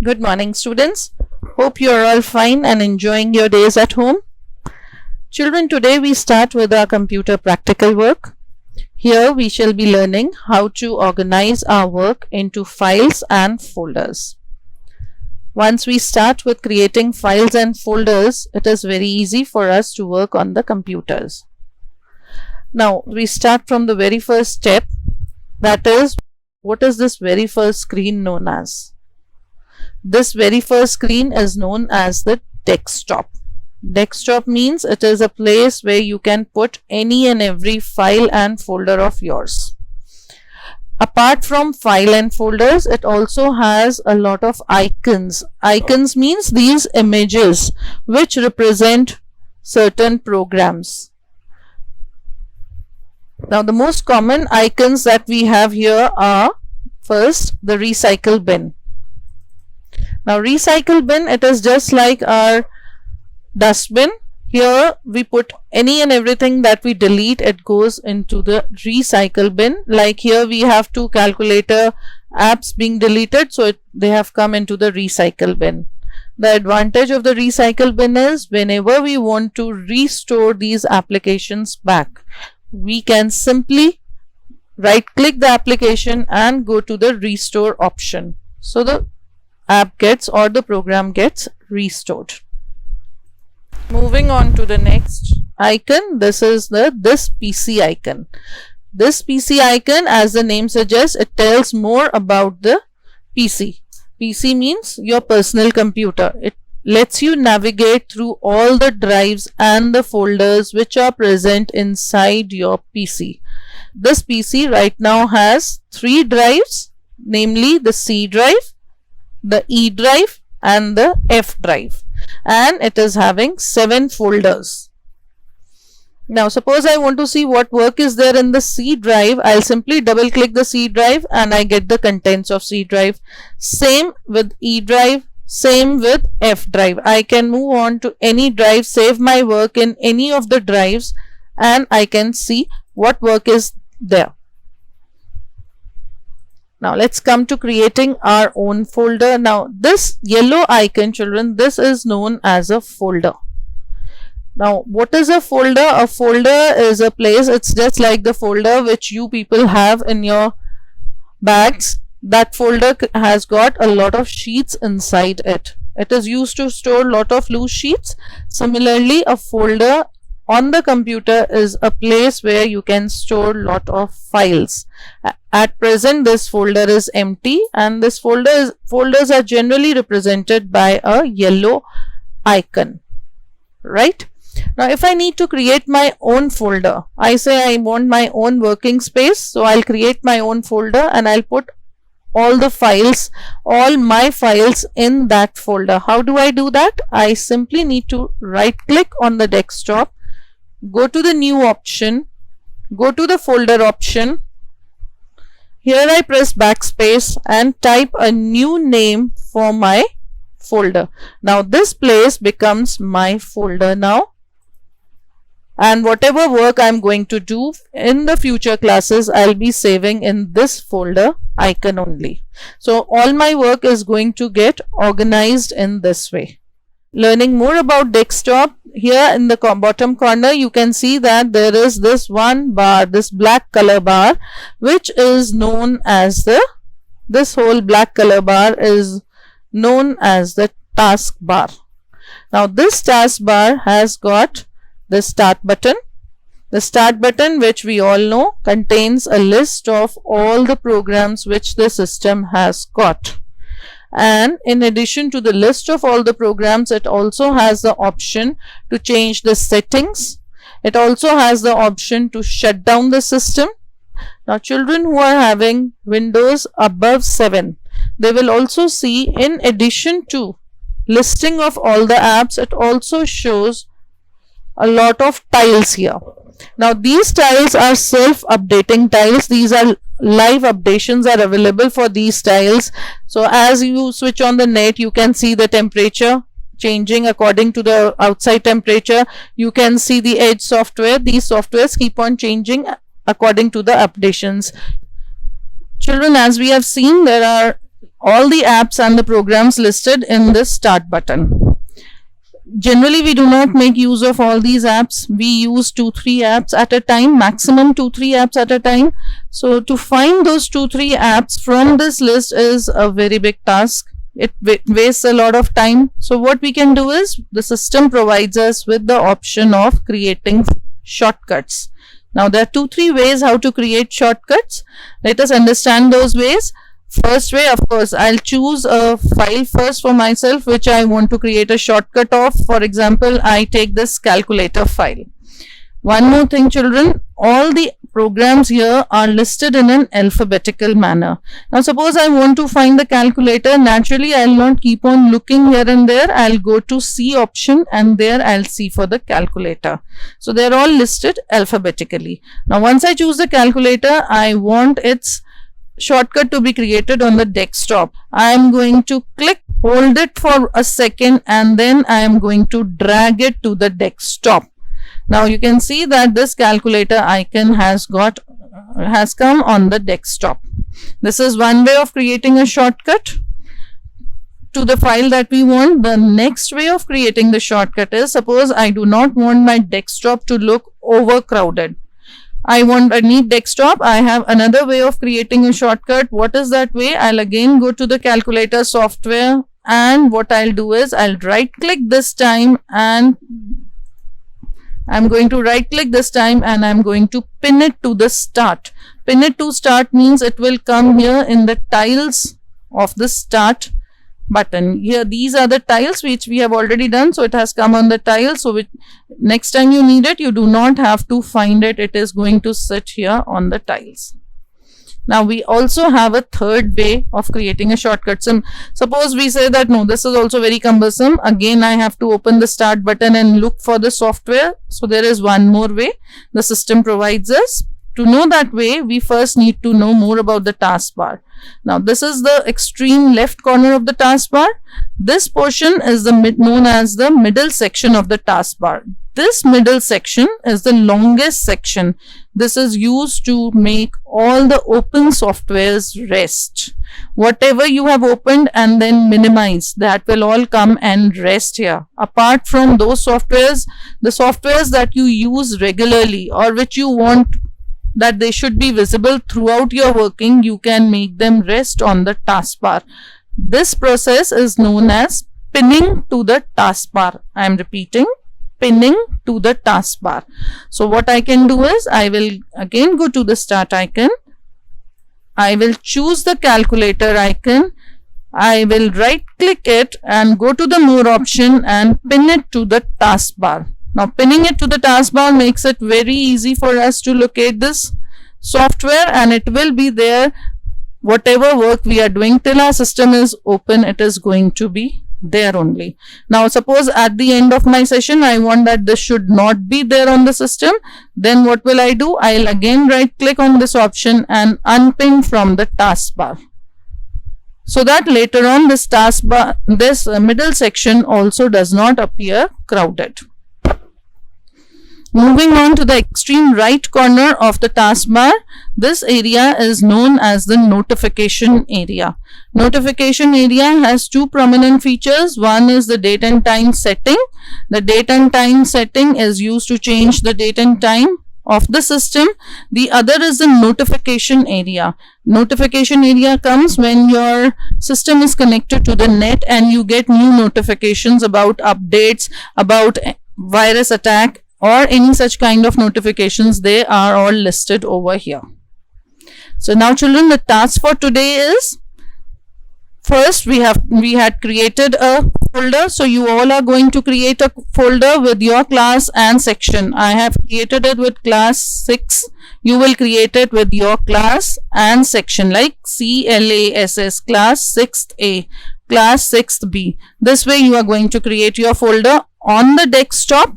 Good morning, students. Hope you are all fine and enjoying your days at home. Children, today we start with our computer practical work. Here we shall be learning how to organize our work into files and folders. Once we start with creating files and folders, it is very easy for us to work on the computers. Now we start from the very first step, that is, what is this very first screen known as? This very first screen is known as the desktop. Desktop means it is a place where you can put any and every file and folder of yours. Apart from file and folders, it also has a lot of icons. Icons means these images which represent certain programs. Now the most common icons that we have here are, first, the recycle bin. Now recycle bin, it is just like our dustbin. Here we put any and everything that we delete, it goes into the recycle bin. Like here we have two calculator apps being deleted, so they have come into the recycle bin. The advantage of the recycle bin is whenever we want to restore these applications back, we can simply right click the application and go to the restore option. So the app gets or the program gets restored. Moving on to the next icon, this is this PC icon. This PC icon, as the name suggests, it tells more about the PC. PC means your personal computer. It lets you navigate through all the drives and the folders which are present inside your PC. This PC right now has 3 drives, namely the C drive, the E drive and the F drive, and it is having 7 folders. Now suppose I want to see what work is there in the C drive, I'll simply double click the C drive and I get the contents of C drive. Same with E drive, same with F drive. I can move on to any drive, save my work in any of the drives, and I can see what work is there. Now let's come to creating our own folder. Now this yellow icon, children, this is known as a folder. Now what is a folder? A folder is a place, it's just like the folder which you people have in your bags. That folder has got a lot of sheets inside it. It is used to store a lot of loose sheets. Similarly, a folder on the computer is a place where you can store lot of files. At present this folder is empty, and this folders are generally represented by a yellow icon, right? Now if I need to create my own folder, I say I want my own working space, so I'll create my own folder and I'll put all the files, all my files in that folder. How do I do that? I simply need to right click on the desktop, go to the new option, go to the folder option. Here I press backspace and type a new name for my folder. Now this place becomes my folder now, and whatever work I'm going to do in the future classes, I'll be saving in this folder icon only. So all my work is going to get organized in this way. Learning more about desktop, here in the bottom corner you can see that there is this one bar, this black color bar, which is known as this whole black color bar is known as the task bar. Now this task bar has got the start button. The start button, which we all know, contains a list of all the programs which the system has got. And in addition to the list of all the programs, it also has the option to change the settings. It also has the option to shut down the system. Now children who are having Windows above 7, they will also see, in addition to listing of all the apps, it also shows a lot of tiles here. Now these tiles are self-updating tiles. These are live updations are available for these tiles. So as you switch on the net, you can see the temperature changing according to the outside temperature. You can see the Edge software. These softwares keep on changing according to the updations. Children, as we have seen, there are all the apps and the programs listed in this start button. Generally, we do not make use of all these apps. We use 2-3 apps at a time, maximum 2-3 apps at a time. So to find those 2-3 apps from this list is a very big task. It wastes a lot of time. So what we can do is, the system provides us with the option of creating shortcuts. Now there are 2-3 ways how to create shortcuts. Let us understand those ways. First way, of course, I'll choose a file first for myself which I want to create a shortcut of. For example, I take this calculator file. One more thing, children, all the programs here are listed in an alphabetical manner. Now suppose I want to find the calculator. Naturally, I'll not keep on looking here and there. I'll go to C option and there I'll see for the calculator. So they're all listed alphabetically. Now once I choose the calculator, I want its shortcut to be created on the desktop. I am going to hold it for a second, and then I am going to drag it to the desktop. Now you can see that this calculator icon has come on the desktop. This is one way of creating a shortcut to the file that we want. The next way of creating the shortcut is, suppose I do not want my desktop to look overcrowded. I want a neat desktop. I have another way of creating a shortcut. What is that way? I'll again go to the calculator software, and what I'll do is I'll right click this time, and I'm going to right click this time and I'm going to pin it to the start. Pin it to start means it will come here in the tiles of the start button. Here these are the tiles which we have already done, so it has come on the tiles. So next time you need it, you do not have to find it. It is going to sit here on the tiles. Now we also have a third way of creating a shortcut. So suppose we say that no, this is also very cumbersome. Again, I have to open the start button and look for the software. So there is one more way the system provides us. To know that way, we first need to know more about the taskbar. Now this is the extreme left corner of the taskbar. This portion is known as the middle section of the taskbar. This middle section is the longest section. This is used to make all the open softwares rest. Whatever you have opened and then minimized, that will all come and rest here. Apart from those softwares, the softwares that you use regularly or which you want that they should be visible throughout your working, you can make them rest on the taskbar. This process is known as pinning to the taskbar. I am repeating, pinning to the taskbar. So what I can do is, I will again go to the start icon. I will choose the calculator icon. I will right click it and go to the more option and pin it to the taskbar. Now pinning it to the taskbar makes it very easy for us to locate this software, and it will be there. Whatever work we are doing till our system is open, it is going to be there only. Now suppose at the end of my session I want that this should not be there on the system, then what will I do? I'll again right click on this option and unpin from the taskbar, so that later on this taskbar, this middle section also does not appear crowded. Moving on to the extreme right corner of the taskbar, this area is known as the notification area. Notification area has two prominent features. One is the date and time setting. The date and time setting is used to change the date and time of the system. The other is the notification area. Notification area comes when your system is connected to the net and you get new notifications about updates, about virus attack, or any such kind of notifications. They are all listed over here. So now children, the task for today is, first we had created a folder. So you all are going to create a folder with your class and section. I have created it with class 6. You will create it with your class and section, like CLASS, class 6th A, class 6th B. This way you are going to create your folder on the desktop.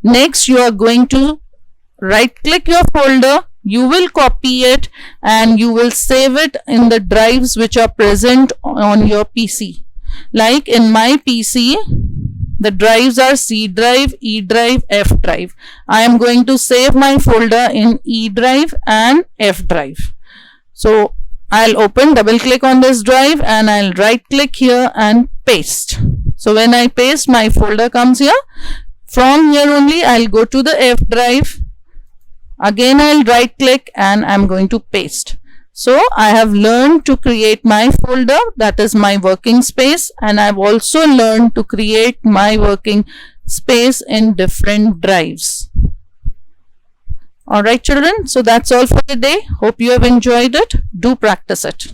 Next, you are going to right click your folder, you will copy it and you will save it in the drives which are present on your PC. Like in my PC, the drives are C drive, E drive, F drive. I am going to save my folder in E drive and F drive. So I'll double click on this drive and I'll right click here and paste. So when I paste, my folder comes here. From here only I'll go to the F drive. Again I'll right click and I'm going to paste. So I have learned to create my folder, that is my working space, and I've also learned to create my working space in different drives. Alright children, so that's all for the day. Hope you have enjoyed it. Do practice it.